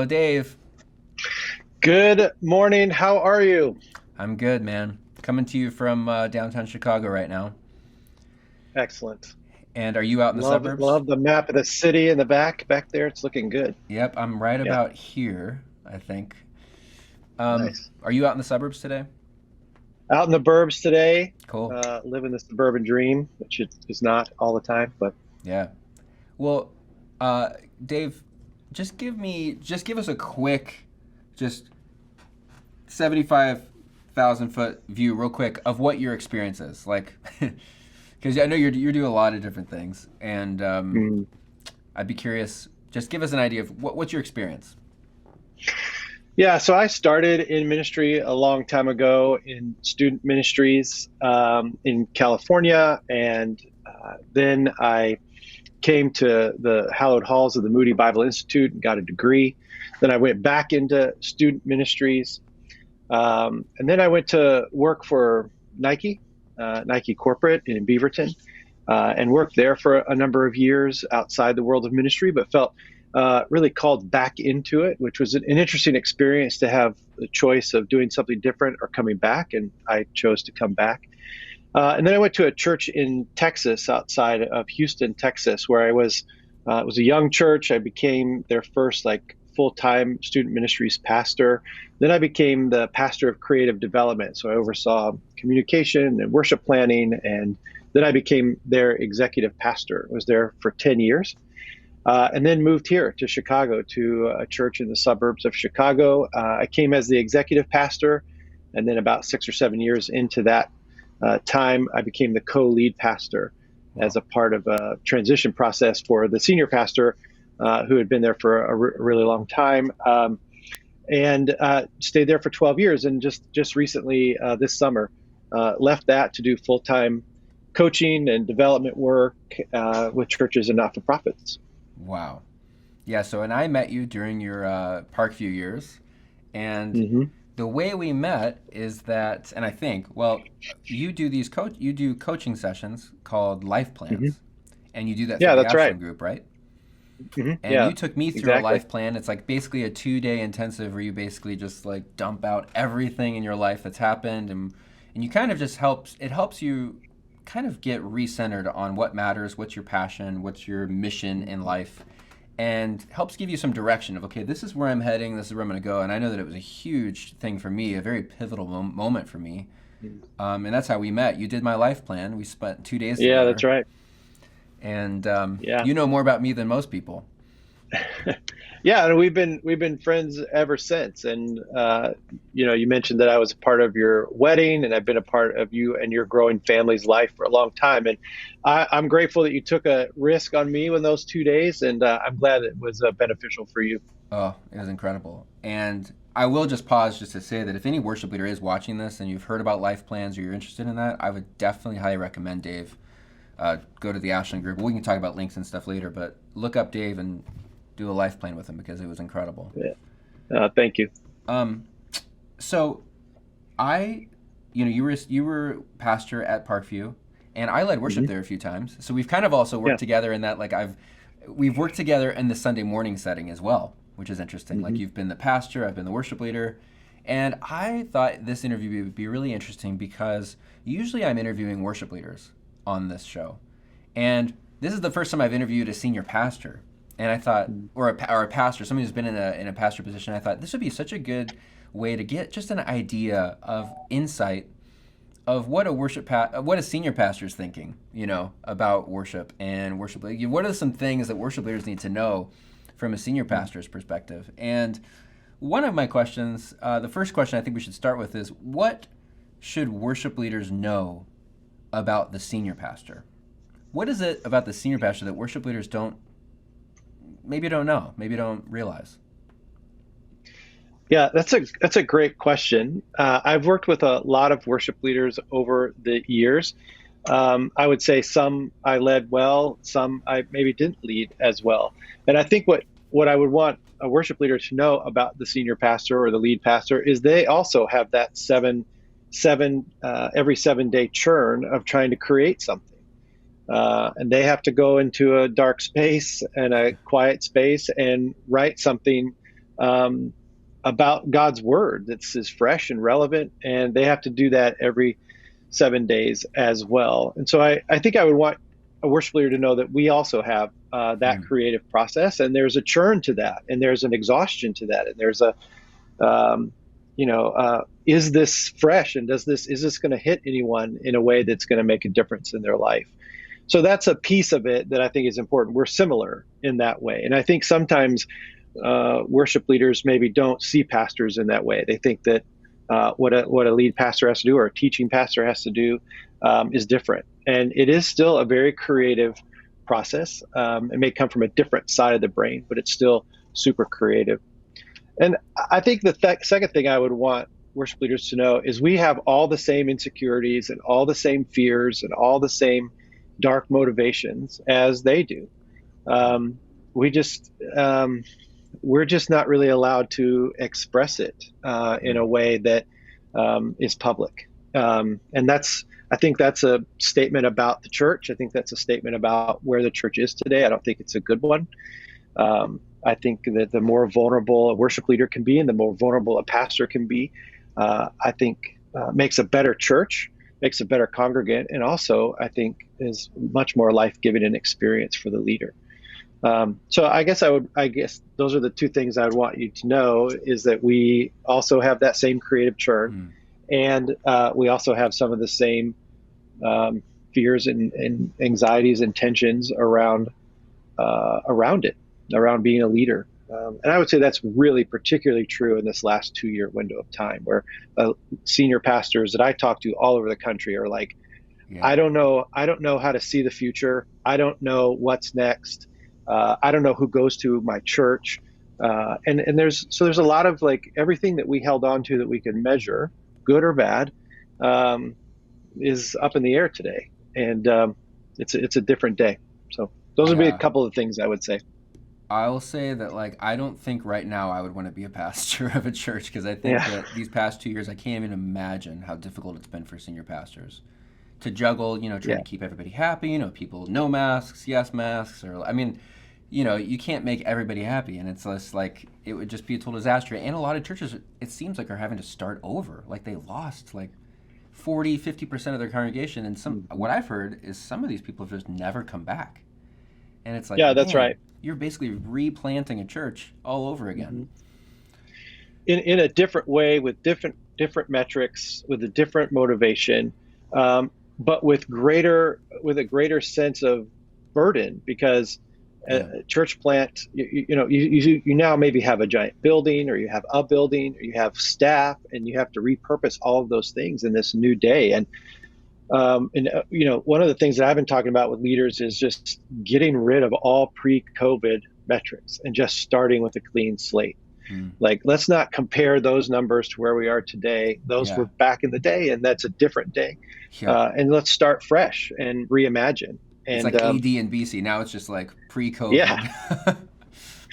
Hello, Dave. Good morning. How are you? I'm good, man. Coming to you from downtown Chicago right now. Excellent. And are you out in the Love suburbs? love the map of the city in the back there. It's looking good. Yep, I'm right Yeah, about here, I think. nice. Are you out in the suburbs today? Out in the burbs today, Cool. living the suburban dream, which is not all the time, but Yeah. Well, uh, Dave, just give us a quick, just 75,000 foot view, real quick, of what your experience is like. Because I know you're doing a lot of different things, and mm. I'd be curious. Just give us an idea of what's your experience. Yeah. So I started in ministry a long time ago in student ministries in California, and then I came to the hallowed halls of the Moody Bible Institute and got a degree. Then I went back into student ministries. And then I went to work for Nike, Nike Corporate in Beaverton, and worked there for a number of years outside the world of ministry, but felt really called back into it, which was an interesting experience to have the choice of doing something different or coming back. And I chose to come back. And then I went to a church in Texas, outside of Houston, Texas, where I was. It was a young church. I became their first like full-time student ministries pastor. Then I became the pastor of creative development. So I oversaw communication and worship planning, and then I became their executive pastor. I was there for 10 years. And then moved here to Chicago to a church in the suburbs of Chicago. I came as the executive pastor, and then about 6 or 7 years into that time, I became the co-lead pastor as Wow. a part of a transition process for the senior pastor who had been there for a really long time. And stayed there for 12 years. And just recently, this summer, left that to do full time coaching and development work with churches and not for profits. Wow. Yeah. So, and I met you during your Parkview years, and Hmm. the way we met is that, and I think, well, you do coaching sessions called life Hmm. plans, and you do that through Yeah, the that's right. Ashland group, right? And Yeah, you took me through a exactly. life plan. It's like basically a 2 day intensive where you basically just like dump out everything in your life that's happened, and you kind of just helps you kind of get recentered on what matters, what's your passion, what's your mission in life, and helps give you some direction of, okay, this is where I'm heading, this is where I'm going to go. And I know that it was a huge thing for me, a very pivotal moment for me. And that's how we met. You did my life plan. We spent 2 days Yeah, that's together, right. and Yeah. you know more about me than most people. Yeah, and we've been friends ever since. And you mentioned that I was a part of your wedding, and I've been a part of you and your growing family's life for a long time. And I'm grateful that you took a risk on me in those 2 days, and I'm glad it was beneficial for you. Oh, it was incredible. And I will just pause just to say that if any worship leader is watching this and you've heard about life plans or you're interested in that, I would definitely highly recommend Dave. Go to the Ashland group. We can talk about links and stuff later, but look up Dave and do a life plan with him because it was incredible. Yeah. Thank you. Um, so I, you were pastor at Parkview, and I led worship Hmm. there a few times. So we've kind of also Yeah. worked together in that, like we've worked together in the Sunday morning setting as well, which is interesting. Like Hmm. you've been the pastor, I've been the worship leader, and I thought this interview would be really interesting because usually I'm interviewing worship leaders on this show, and this is the first time I've interviewed a senior pastor. And I thought, or a pastor, somebody who's been in a pastor position. I thought this would be such a good way to get just an idea of insight of what what a senior pastor is thinking, about worship and worship. Like, what are some things that worship leaders need to know from a senior pastor's perspective? And one of my questions, the first question I think we should start with is, what should worship leaders know about the senior pastor? What is it about the senior pastor that worship leaders don't know, maybe don't realize? Yeah, that's a great question. I've worked with a lot of worship leaders over the years. I would say some I led well, some I maybe didn't lead as well. And I think what I would want a worship leader to know about the senior pastor or the lead pastor is they also have that every 7 day churn of trying to create something. And they have to go into a dark space and a quiet space and write something um, about God's word that's is fresh and relevant, and they have to do that every 7 days as well. And so I think I would want a worship leader to know that we also have that Mm. creative process, and there's a churn to that, and there's an exhaustion to that, and there's a um, is this fresh, and is this going to hit anyone in a way that's going to make a difference in their life? So that's a piece of it that I think is important. We're similar in that way, and I think sometimes worship leaders maybe don't see pastors in that way. They think that what a lead pastor has to do or a teaching pastor has to do is different, and it is still a very creative process. It may come from a different side of the brain, but it's still super creative. And I think the second thing I would want worship leaders to know is we have all the same insecurities and all the same fears and all the same dark motivations as they do. Um, we just we're just not really allowed to express it in a way that is public. And I think that's a statement about the church. I think that's a statement about where the church is today. I don't think it's a good one. I think that the more vulnerable a worship leader can be and the more vulnerable a pastor can be, I think makes a better church, makes a better congregant, and also I think is much more life-giving and experience for the leader. So I guess those are the two things I would want you to know is that we also have that same creative churn, Mm. and we also have some of the same fears and anxieties and tensions around it, around being a leader. And I would say that's really particularly true in this last 2-year window of time, where senior pastors that I talk to all over the country are like, Yeah. I don't know how to see the future. I don't know what's next. I don't know who goes to my church. And there's a lot of like everything that we held on to that we could measure, good or bad, is up in the air today. And it's a different day. So those would be a Yeah. couple of things I would say. I will say that like I don't think right now I would want to be a pastor of a church because I think Yeah. that these past 2 years I can't even imagine how difficult it's been for senior pastors to juggle, trying Yeah. to keep everybody happy, people no masks, yes masks, or I mean, you can't make everybody happy, and it's just like it would just be a total disaster. And a lot of churches, it seems like, are having to start over. Like they lost like 40, 50% of their congregation, and Mhm. what I've heard is some of these people have just never come back. And it's like, Yeah, that's man, right. you're basically replanting a church all over again. Mhm. In a different way with different metrics with a different motivation, but with a greater sense of burden because Yeah. a church plant you now maybe have a giant building or you have a building or you have staff and you have to repurpose all of those things in this new day. And one of the things that I've been talking about with leaders is just getting rid of all pre-COVID metrics and just starting with a clean slate. Mm. Like, let's not compare those numbers to where we are today. Those Yeah. were back in the day, and that's a different day. Yeah. And let's start fresh and reimagine. It's And like AD and BC. Now it's just like yeah, pre-COVID,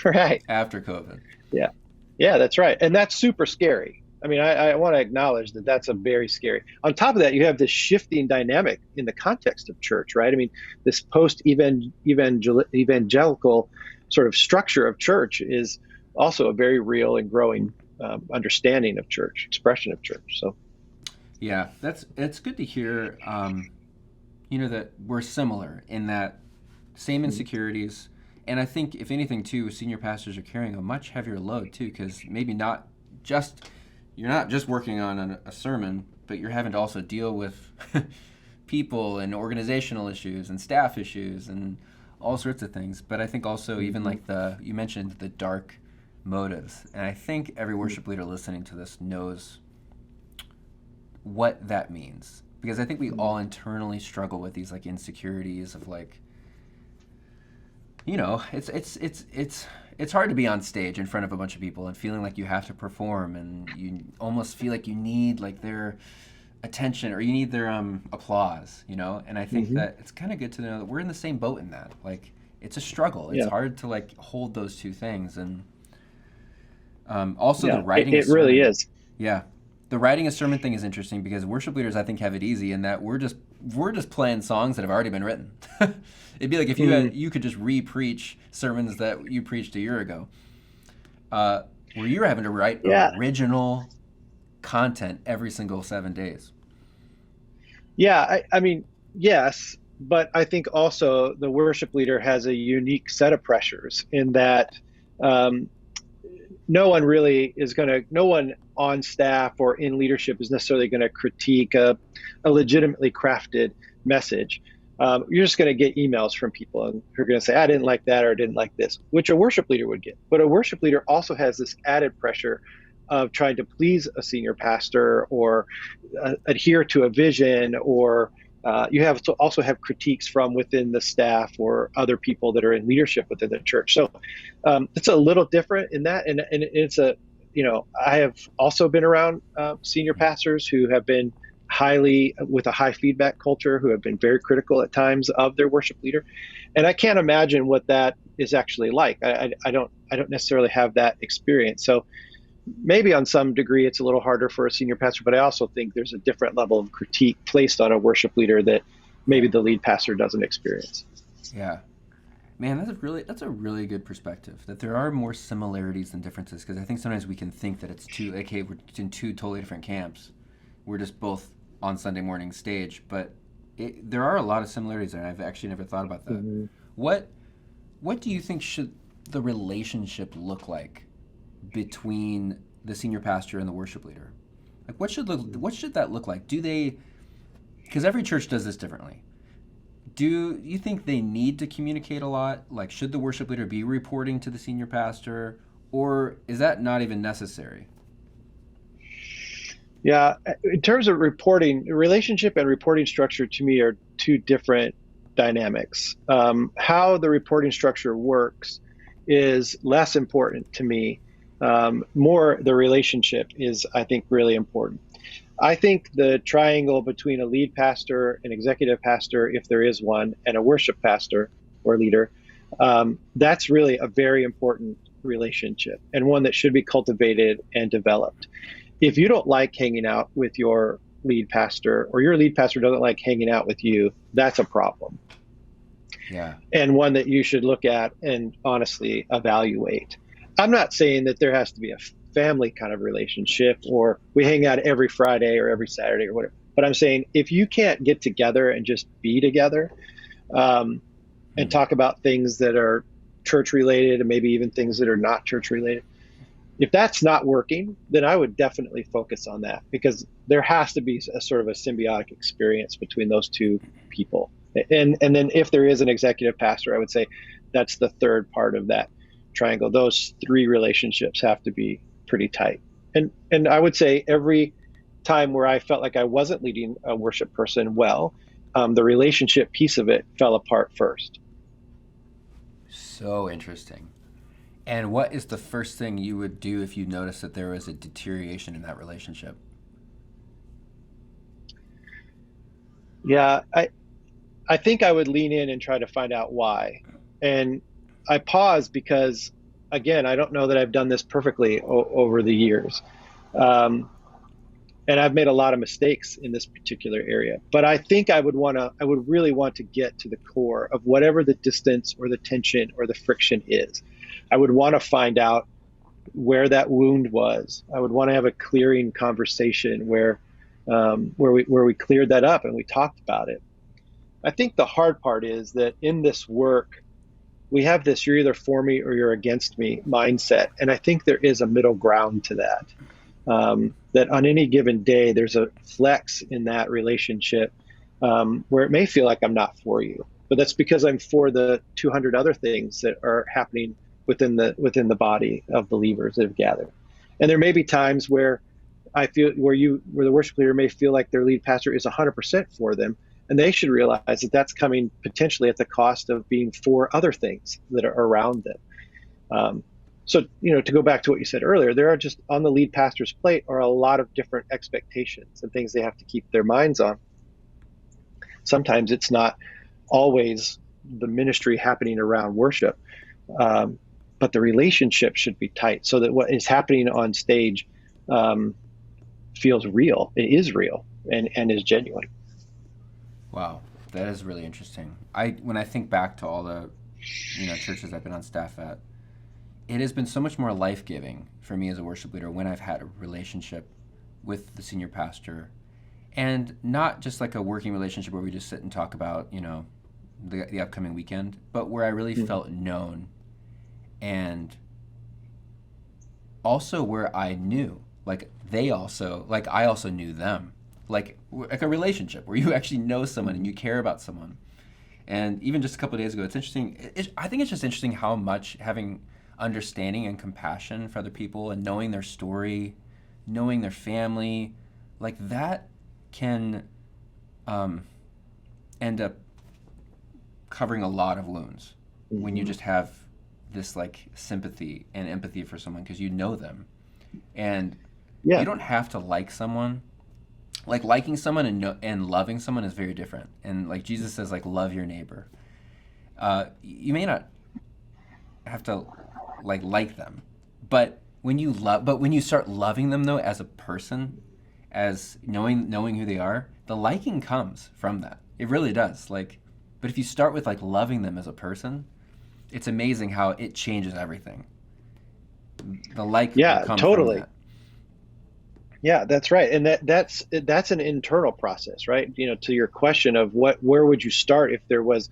right. after COVID. Yeah, yeah, that's right. And that's super scary. I mean, I want to acknowledge that that's a very scary. On top of that, you have this shifting dynamic in the context of church, right? I mean, this evangelical sort of structure of church is also a very real and growing understanding of church, expression of church. So, Yeah, it's good to hear. That we're similar in that same insecurities, and I think if anything too, senior pastors are carrying a much heavier load too, because maybe not just you're not just working on a sermon, but you're having to also deal with people and organizational issues and staff issues and all sorts of things. But I think also even like you mentioned the dark motives, and I think every worship leader listening to this knows what that means, because I think we all internally struggle with these like insecurities of like, it's hard to be on stage in front of a bunch of people and feeling like you have to perform and you almost feel like you need like their attention or you need their applause, and I think mhm. that it's kind of good to know that we're in the same boat in that. Like it's a struggle. It's Yeah, hard to like hold those two things. And also the yeah, writing a it really sermon. is. Yeah. The writing a sermon thing is interesting because worship leaders I think have it easy in that we're just playing songs that have already been written. It'd be like if Mm, you could just re-preach sermons that you preached a year ago. where you're having to write Yeah, original content every single 7 days. yeah. I mean, yes, but I think also the worship leader has a unique set of pressures in that um, no one on staff or in leadership is necessarily going to critique a legitimately crafted message. You're just going to get emails from people and who are going to say, I didn't like that or I didn't like this, which a worship leader would get. But a worship leader also has this added pressure of trying to please a senior pastor or adhere to a vision, or you have to also have critiques from within the staff or other people that are in leadership within the church. So it's a little different in that, and it's a I have also been around senior pastors who have been highly with a high feedback culture, who have been very critical at times of their worship leader, and I can't imagine what that is actually like. I don't necessarily have that experience, so maybe on some degree it's a little harder for a senior pastor, but I also think there's a different level of critique placed on a worship leader that Yeah. maybe the lead pastor doesn't experience. Yeah. Man, that's a really good perspective. That there are more similarities than differences, because I think sometimes we can think that it's two, like, hey, we're in two totally different camps. We're just both on Sunday morning stage, but there are a lot of similarities there. I've actually never thought about that. Mm-hmm. What what do you think should the relationship look like between the senior pastor and the worship leader? Like, what should that look like? Do they? Because every church does this differently. Do you think they need to communicate a lot? Like, should the worship leader be reporting to the senior pastor, or is that not even necessary? Yeah, in terms of reporting, relationship and reporting structure to me are two different dynamics. How the reporting structure works is less important to me. More the relationship is, I think, really important. I think the triangle between a lead pastor, an executive pastor, if there is one, and a worship pastor or leader, that's really a very important relationship and one that should be cultivated and developed. If you don't like hanging out with your lead pastor, or your lead pastor doesn't like hanging out with you, that's a problem, Yeah. and one that you should look at and honestly evaluate. I'm not saying that there has to be a family kind of relationship or we hang out every Friday or every Saturday or whatever. But I'm saying if you can't get together and just be together um, and Hmm. talk about things that are church related and maybe even things that are not church related, if that's not working, then I would definitely focus on that, because there has to be a sort of a symbiotic experience between those two people. And then if there is an executive pastor, I would say that's the third part of that triangle. Those three relationships have to be pretty tight. And I would say every time where I felt like I wasn't leading a worship person well, the relationship piece of it fell apart first. So interesting. And what is the first thing you would do if you noticed that there was a deterioration in that relationship? Yeah, I think I would lean in and try to find out why. And I pause because, again, I don't know that I've done this perfectly over the years. Um, and I've made a lot of mistakes in this particular area. But I think I would really want to get to the core of whatever the distance or the tension or the friction is. I would want to find out where that wound was. I would want to have a clearing conversation where we cleared that up and we talked about it. I think the hard part is that in this work, we have this you're either for me or you're against me mindset. And I think there is a middle ground to that. That on any given day, there's a flex in that relationship where it may feel like I'm not for you, but that's because I'm for the 200 other things that are happening within the body of believers that have gathered. And there may be times where I feel where the worship leader may feel like their lead pastor is 100% for them, and they should realize that that's coming potentially at the cost of being for other things that are around them. Um, so, to go back to what you said earlier, there are just on the lead pastor's plate are a lot of different expectations and things they have to keep their minds on. Sometimes it's not always the ministry happening around worship, um, but the relationship should be tight so that what is happening on stage um, feels real. It is real and is genuine. Wow, that is really interesting. I when I think back to all the churches I've been on staff at, it has been so much more life-giving for me as a worship leader when I've had a relationship with the senior pastor, and not just like a working relationship where we just sit and talk about, the upcoming weekend, but where I really felt known, and also where I knew, like they also, like I also knew them, like a relationship where you actually know someone and you care about someone. And even just a couple of days ago, it's interesting. I think it's just interesting how much having understanding and compassion for other people and knowing their story, knowing their family, like that can end up covering a lot of wounds when you just have this like sympathy and empathy for someone because you know them. And you don't have to like someone. Like liking someone and loving someone is very different. And like Jesus says, like love your neighbor. You may not have to like them, but when you start loving them though as a person, as knowing who they are, the liking comes from that. It really does. Like, but if you start with like loving them as a person, it's amazing how it changes everything. The like will come from that. Yeah, that's right. And that's an internal process, right? To your question of where would you start if there was,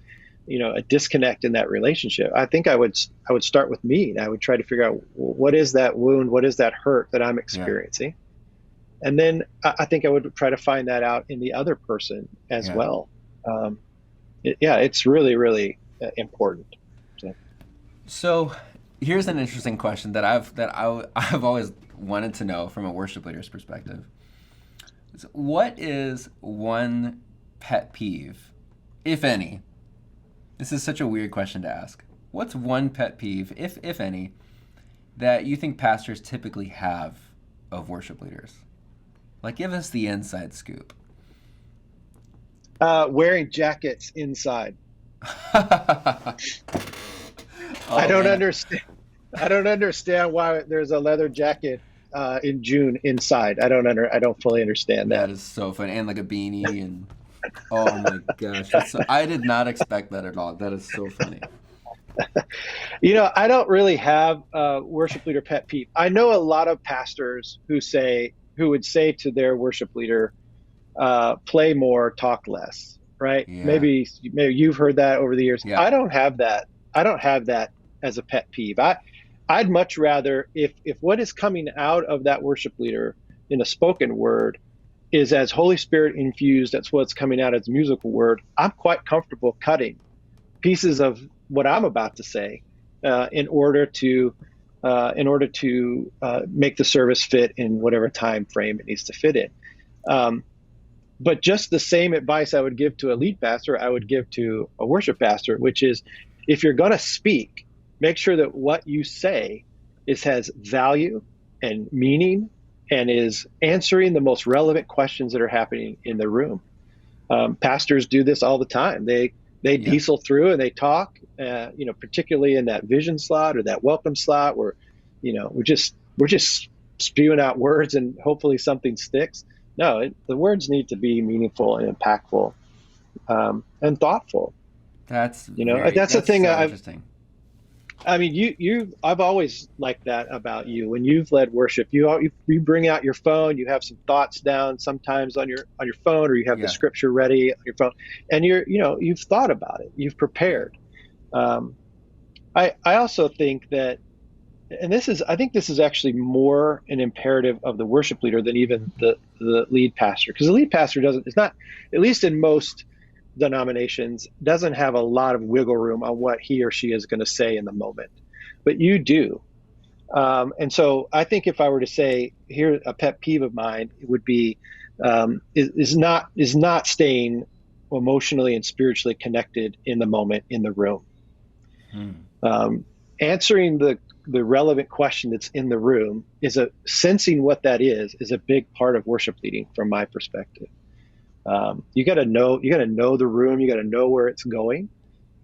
a disconnect in that relationship? I think I would start with me, and I would try to figure out what is that wound, what is that hurt that I'm experiencing? Yeah. And then I think I would try to find that out in the other person as well. It's really, really important. So here's an interesting question that I've always wanted to know from a worship leader's perspective. What is one pet peeve, if any? This is such a weird question to ask. What's one pet peeve, if any, that you think pastors typically have of worship leaders? Like, give us the inside scoop. Wearing jackets inside. I don't understand. I don't understand why there's a leather jacket in June inside. I don't fully understand that. That is so funny, and like a beanie, and oh my gosh, I did not expect that at all. That is so funny. I don't really have a worship leader pet peeve. I know a lot of pastors who would say to their worship leader, "Play more, talk less." Right? Yeah. Maybe you've heard that over the years. Yeah. I don't have that. I don't have that as a pet peeve. I'd much rather if what is coming out of that worship leader in a spoken word is as Holy Spirit infused, that's what's coming out as a musical word, I'm quite comfortable cutting pieces of what I'm about to say in order to make the service fit in whatever time frame it needs to fit in. But just the same advice I would give to a lead pastor, I would give to a worship pastor, which is if you're going to speak, make sure that what you say has value and meaning and is answering the most relevant questions that are happening in the room. Pastors do this all the time. They diesel through and they talk, particularly in that vision slot or that welcome slot where, we're just spewing out words and hopefully something sticks. No, the words need to be meaningful and impactful and thoughtful. That's the thing. So interesting. I mean, I've always liked that about you. When you've led worship, you bring out your phone, you have some thoughts down sometimes on your phone, or you have the scripture ready on your phone, and you've thought about it, you've prepared. I also think that, and I think this is actually more an imperative of the worship leader than even the lead pastor, because the lead pastor it's not, at least in most denominations, doesn't have a lot of wiggle room on what he or she is going to say in the moment, but you do. And so I think if I were to say here a pet peeve of mine, it would be is not staying emotionally and spiritually connected in the moment in the room. Answering the relevant question that's in the room sensing what that is a big part of worship leading from my perspective. You got to know the room, you got to know where it's going,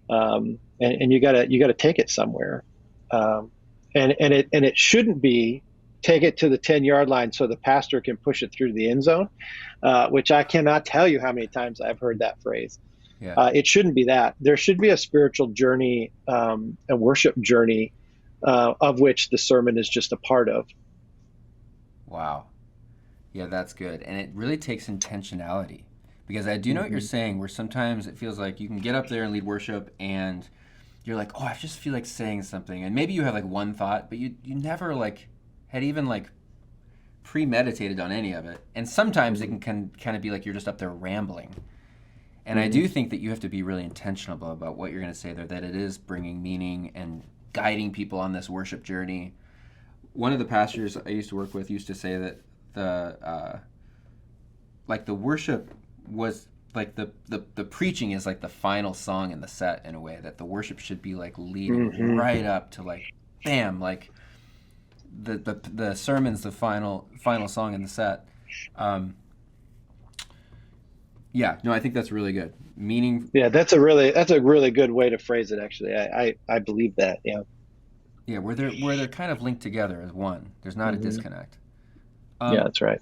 and you got to take it somewhere, and it shouldn't be take it to the 10-yard line so the pastor can push it through the end zone, which I cannot tell you how many times I've heard that phrase. It shouldn't be that. There should be a spiritual journey, a worship journey, of which the sermon is just a part of. Wow. Yeah, that's good. And it really takes intentionality because I do know what you're Hmm. saying, where sometimes it feels like you can get up there and lead worship and you're like, oh, I just feel like saying something. And maybe you have like one thought, but you never like had even like premeditated on any of it. And sometimes it can kind of be like you're just up there rambling. And I Hmm. do think that you have to be really intentional about what you're going to say there, that it is bringing meaning and guiding people on this worship journey. One of the pastors I used to work with used to say that the worship was like the preaching is like the final song in the set in a way, that the worship should be like leading Hmm. right up to like bam, like the sermon's the final song in the set. Um, yeah, no, I think that's really good. Meaning, Yeah, that's a really good way to phrase it. Actually, I believe that. Yeah. yeah, where they're kind of linked together as one. There's not a Hmm. disconnect. Yeah, Um, that's right.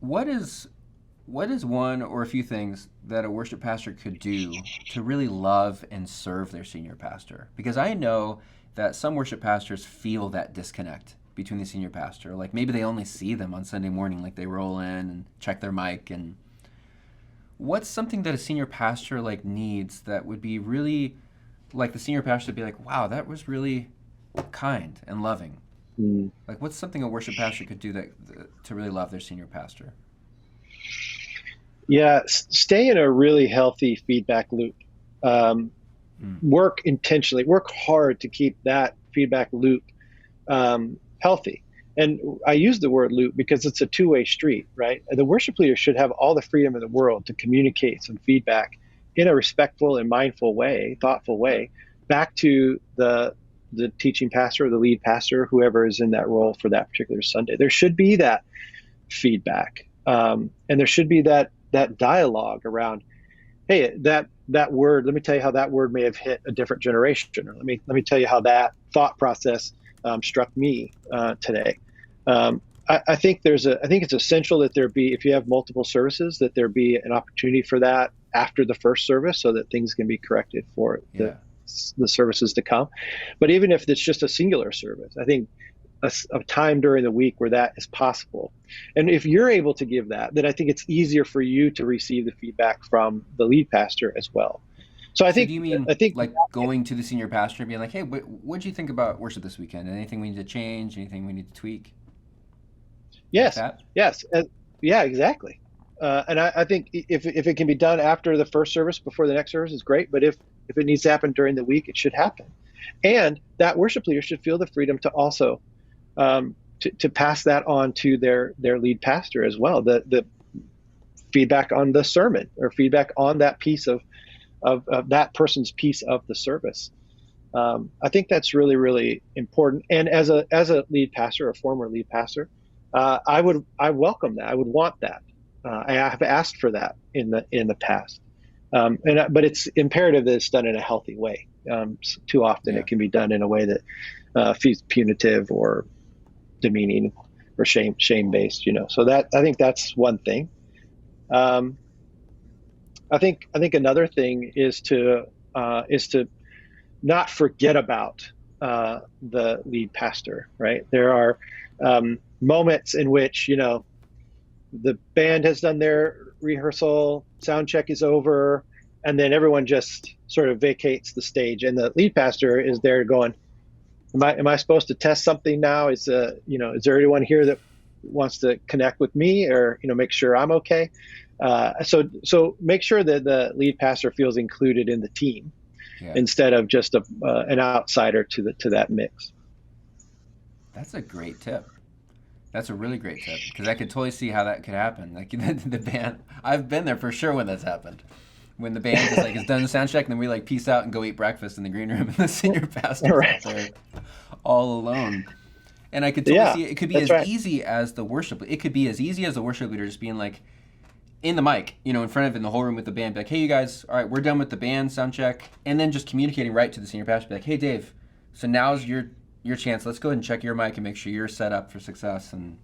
what is what is one or a few things that a worship pastor could do to really love and serve their senior pastor? Because I know that some worship pastors feel that disconnect between the senior pastor. Like maybe they only see them on Sunday morning, like they roll in and check their mic. And what's something that a senior pastor like needs that would be really like the senior pastor to be like, wow, that was really kind and loving. Mm. Like what's something a worship pastor could do that to really love their senior pastor? Yeah, stay in a really healthy feedback loop. Um, Mm. Work intentionally, work hard to keep that feedback loop healthy. And I use the word loop because it's a two-way street, right? The worship leader should have all the freedom in the world to communicate some feedback in a respectful and mindful way, thoughtful way, back to the teaching pastor or the lead pastor, whoever is in that role for that particular Sunday. There should be that feedback, and there should be that dialogue around, hey, that word, let me tell you how that word may have hit a different generation, or let me tell you how that thought process struck me today. I think I think it's essential that there be, if you have multiple services, that there be an opportunity for that after the first service, so that things can be corrected for Yeah. the services to come. But even if it's just a singular service, I think a time during the week where that is possible. And if you're able to give that, then I think it's easier for you to receive the feedback from the lead pastor as well. So So do you I mean think like going to the senior pastor and being like, hey, what'd you think about worship this weekend? Anything we need to change? Anything we need to tweak? Like yes, that? yes, yeah, exactly. And I think if it can be done after the first service, before the next service, is great. But if it needs to happen during the week, it should happen. And that worship leader should feel the freedom to also to pass that on to their lead pastor as well. The feedback on the sermon, or feedback on that piece of that person's piece of the service. I think that's really, really important. And as a lead pastor, a former lead pastor, I welcome that. I would want that. I have asked for that in the past. But it's imperative that it's done in a healthy way. Too often Yeah. it can be done in a way that feels punitive or demeaning or shame based. So that, I think that's one thing. Um, I think another thing is to not forget about the lead pastor. Right, there are moments in which the band has done their rehearsal, sound check is over, and then everyone just sort of vacates the stage, and the lead pastor is there going, am I supposed to test something now? Is there anyone here that wants to connect with me, or make sure I'm okay? So make sure that the lead pastor feels included in the team Yeah. instead of just an outsider to that mix. That's a great tip. That's a really great tip because I could totally see how that could happen. Like the band, I've been there for sure when that's happened. When the band just like is done the sound check and then we like peace out and go eat breakfast in the green room and the senior pastor's out Right. there all alone. And I could totally Yeah, see it. It could be that's as right. easy as the worship. It could be as easy as the worship leader just being like in the mic, in front of in the whole room with the band, be like, hey, you guys, all right, we're done with the band sound check, and then just communicating right to the senior pastor, be like, hey, Dave, so now's your chance. Let's go ahead and check your mic and make sure you're set up for success, and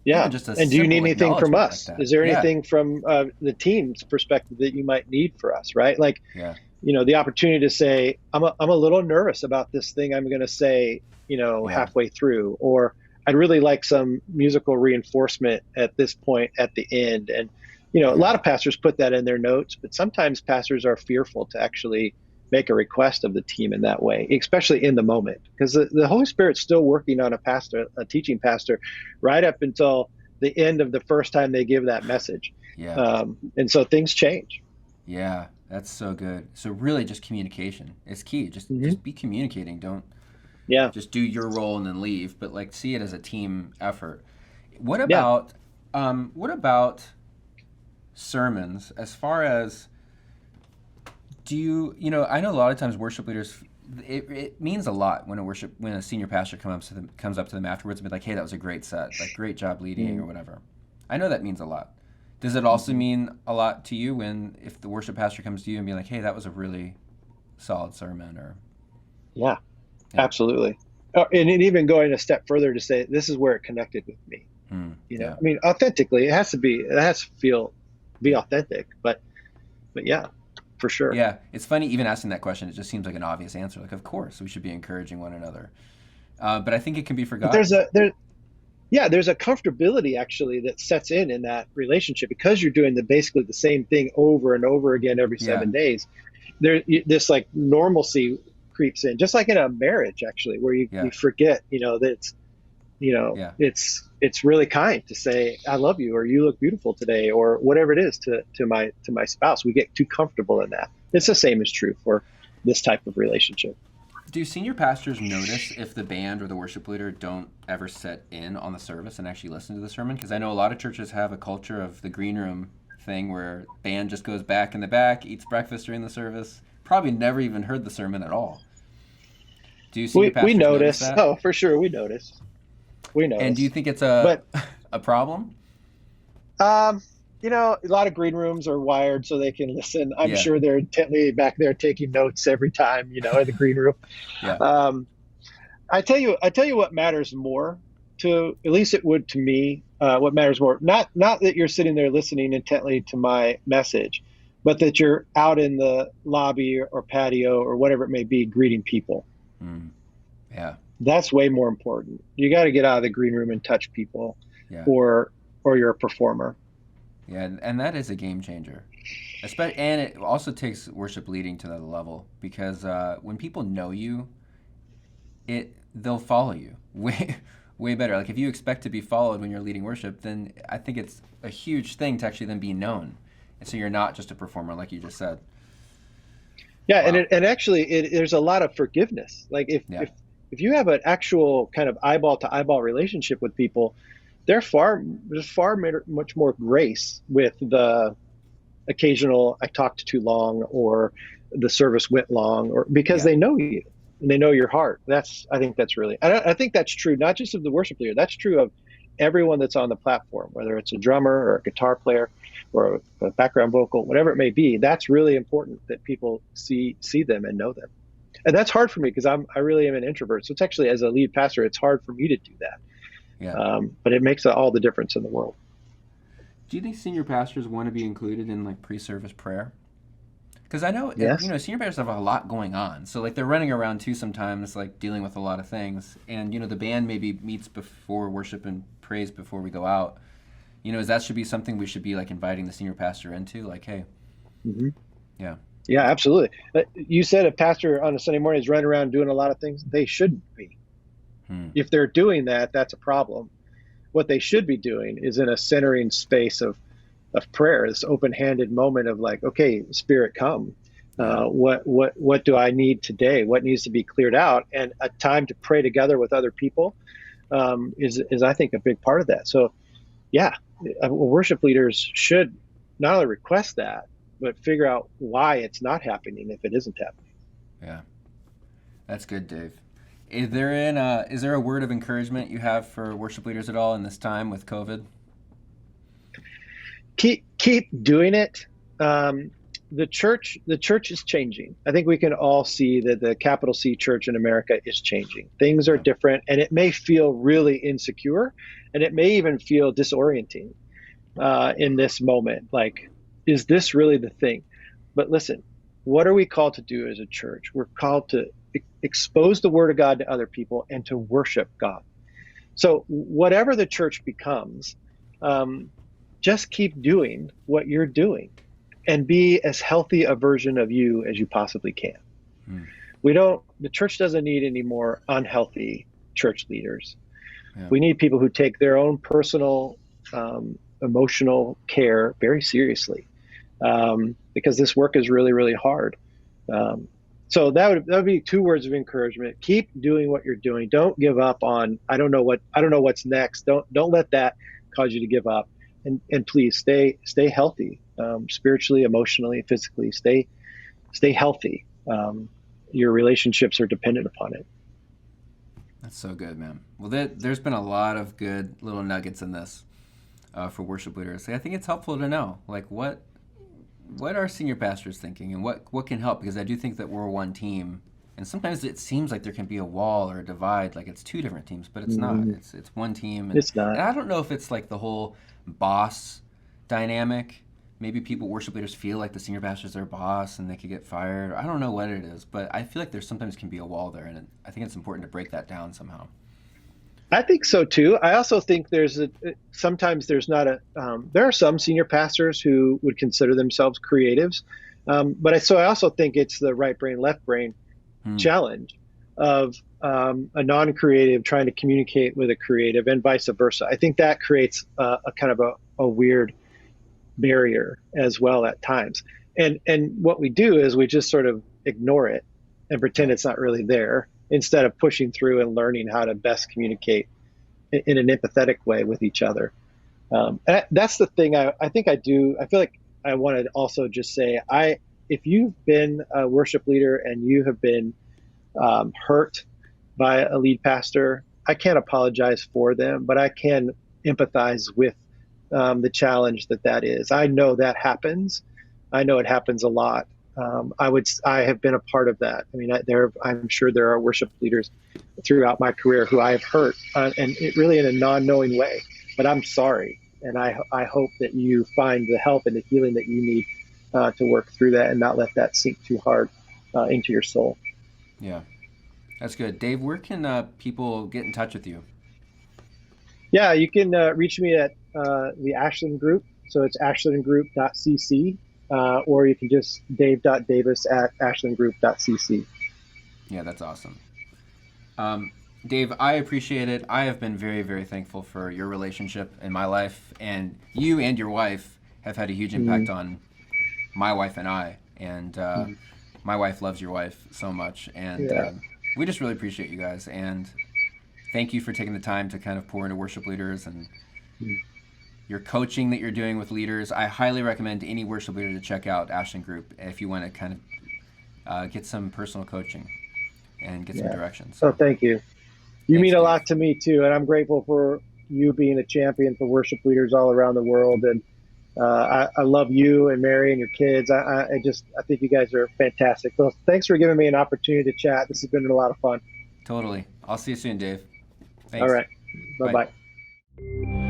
even Yeah. just a And do you need simple anything from acknowledgement like us? that. Is there Yeah, anything from the team's perspective that you might need for us? Right. Like, yeah, the opportunity to say, I'm a little nervous about this thing I'm going to say, Yeah. halfway through, or I'd really like some musical reinforcement at this point at the end. And, a Yeah. lot of pastors put that in their notes, but sometimes pastors are fearful to actually make a request of the team in that way, especially in the moment, because the Holy Spirit's still working on a teaching pastor, right up until the end of the first time they give that message. Yeah. And so things change. Yeah. That's so good. So really just communication is key. Hmm. Just be communicating. Don't Yeah. just do your role and then leave, but like see it as a team effort. What Yeah. about sermons as far as do I know a lot of times worship leaders it means a lot when a senior pastor comes up to them afterwards and be like, hey, that was a great set, like great job leading or whatever. I know that means a lot. Does it also Mm-hmm. mean a lot to you if the worship pastor comes to you and be like, hey, that was a really solid sermon? Or Yeah. yeah. Absolutely. And even going a step further to say, this is where it connected with me. Yeah. I mean, authentically, it has to be Yeah. authentic, but yeah, for sure. Yeah, it's funny even asking that question. It just seems like an obvious answer. Like, of course, we should be encouraging one another. But I think it can be But forgotten. there's a comfortability actually that sets in that relationship because you're doing basically the same thing over and over again every Yeah, 7 days. This like normalcy creeps in, just like in a marriage actually, where yeah, you forget, that yeah, it's really kind to say I love you or you look beautiful today or whatever it is to my spouse. We get too comfortable in that. It's the same is true for this type of relationship. Do senior pastors notice if the band or the worship leader don't ever sit in on the service and actually listen to the sermon? Because I know a lot of churches have a culture of the green room thing where band just goes back in the back, eats breakfast during the service, probably never even heard the sermon at all. Do senior We pastors notice notice. that? Oh, for sure, we And do you notice. think it's But a problem? um, a lot of green rooms are wired so they can listen. I'm Yeah, sure they're intently back there taking notes every time, in the green room. yeah, Um, I tell you what matters more to, at least it would to me, what matters more, not that you're sitting there listening intently to my message, but that you're out in the lobby or patio or whatever it may be, greeting people. mm, yeah, That's way more important. You got to get out of the green room and touch people, yeah. or you're a performer. Yeah, and that is a game changer. And it also takes worship leading to that level because when people know you, they'll follow you way better. Like if you expect to be followed when you're leading worship, then I think it's a huge thing to actually then be known, and so you're not just a performer like you just said. Yeah, Wow. and actually, there's a lot of forgiveness. Like Yeah. if you have an actual kind of eyeball to eyeball relationship with people, there's much more grace with the occasional I talked too long or the service went long, or because Yeah. they know you and they know your heart. I think that's really, I think that's true not just of the worship leader. That's true of everyone that's on the platform, whether it's a drummer or a guitar player or a background vocal, whatever it may be. That's really important that people see them and know them. And that's hard for me because I really am an introvert. So it's actually, as a lead pastor, it's hard for me to do that. Yeah. But it makes all the difference in the world. Do you think senior pastors want to be included in like pre-service prayer? Because I know, Yes. senior pastors have a lot going on. So, like, they're running around too sometimes, like, dealing with a lot of things. And, the band maybe meets before worship and praise before we go out. Is that should be something we should be, like, inviting the senior pastor into? Like, hey, Hmm. yeah, Yeah, absolutely. You said a pastor on a Sunday morning is running around doing a lot of things. They shouldn't be. hmm, If they're doing that, that's a problem. What they should be doing is in a centering space of prayer, this open-handed moment of like, okay, Spirit, come. yeah, What do I need today? What needs to be cleared out? And a time to pray together with other people is I think a big part of that. So yeah, worship leaders should not only request that, but figure out why it's not happening if it isn't happening. yeah. That's good, Dave. Is there a word of encouragement you have for worship leaders at all in this time with COVID? Keep doing it. The church is changing. I think we can all see that the capital C church in America is changing. Things are Yeah, different, and it may feel really insecure, and it may even feel disorienting in this moment. Like, is this really the thing? But listen, What are we called to do as a church? We're called to expose the word of God to other people and to worship God. So whatever the church becomes, um, just keep doing what you're doing and be as healthy a version of you as you possibly can. Hmm. The church doesn't need any more unhealthy church leaders. Yeah. We need people who take their own personal, emotional care very seriously, because this work is really, really hard. Um, so that would be two words of encouragement. Keep doing what you're doing. Don't give up on, I don't know what's next. Don't let that cause you to give up. And please stay healthy, spiritually, emotionally, physically. Stay healthy. Your relationships are dependent upon it. That's so good, man. Well, there's been a lot of good little nuggets in this for worship leaders. I think it's helpful to know, like, what are senior pastors thinking, and what can help, because I do think that we're one team, and sometimes it seems like there can be a wall or a divide, like it's two different teams, but it's not. Mm, It's one team, it's not. and I don't know if it's like the whole boss dynamic. Maybe people, worship leaders, feel like the senior pastor's their boss and they could get fired. I don't know what it is, but I feel like there sometimes can be a wall there, and I think it's important to break that down somehow. I think so too. I also think sometimes there's not there are some senior pastors who would consider themselves creatives, but I also think it's the right brain, left brain Hmm. challenge of a non-creative trying to communicate with a creative, and vice versa. I think that creates a kind of a weird barrier as well at times. And what we do is we just sort of ignore it and pretend Yeah. it's not really there, instead of pushing through and learning how to best communicate in an empathetic way with each other. And that's the thing I think I do. I feel like I want to also just say, if you've been a worship leader and you have been hurt by a lead pastor, I can't apologize for them, but I can empathize with the challenge that is. I know that happens. I know it happens a lot. I have been a part of that. I mean, I'm sure there are worship leaders throughout my career who I have hurt, and it really in a non-knowing way. But I'm sorry, and I hope that you find the help and the healing that you need to work through that and not let that sink too hard into your soul. Yeah, that's good. Dave, where can people get in touch with you? Yeah, you can reach me at the Ashland Group. So it's ashlandgroup.cc, or you can just dave.davis at ashlandgroup.cc. Yeah, that's awesome. Um, Dave, I appreciate it. I have been very, very thankful for your relationship in my life, and you and your wife have had a huge impact Mm, on my wife and I. And mm, my wife loves your wife so much, and yeah. we just really appreciate you guys. And thank you for taking the time to kind of pour into worship leaders and Mm, your coaching that you're doing with leaders. I highly recommend any worship leader to check out Ashton Group if you want to kind of get some personal coaching and get some yeah. direction. Oh, So thank you. You thanks, mean a Dave. lot to me too, and I'm grateful for you being a champion for worship leaders all around the world. And I love you and Mary and your kids. I think you guys are fantastic. So thanks for giving me an opportunity to chat. This has been a lot of fun. Totally. I'll see you soon, Dave. All Thanks. right. Bye Bye. bye.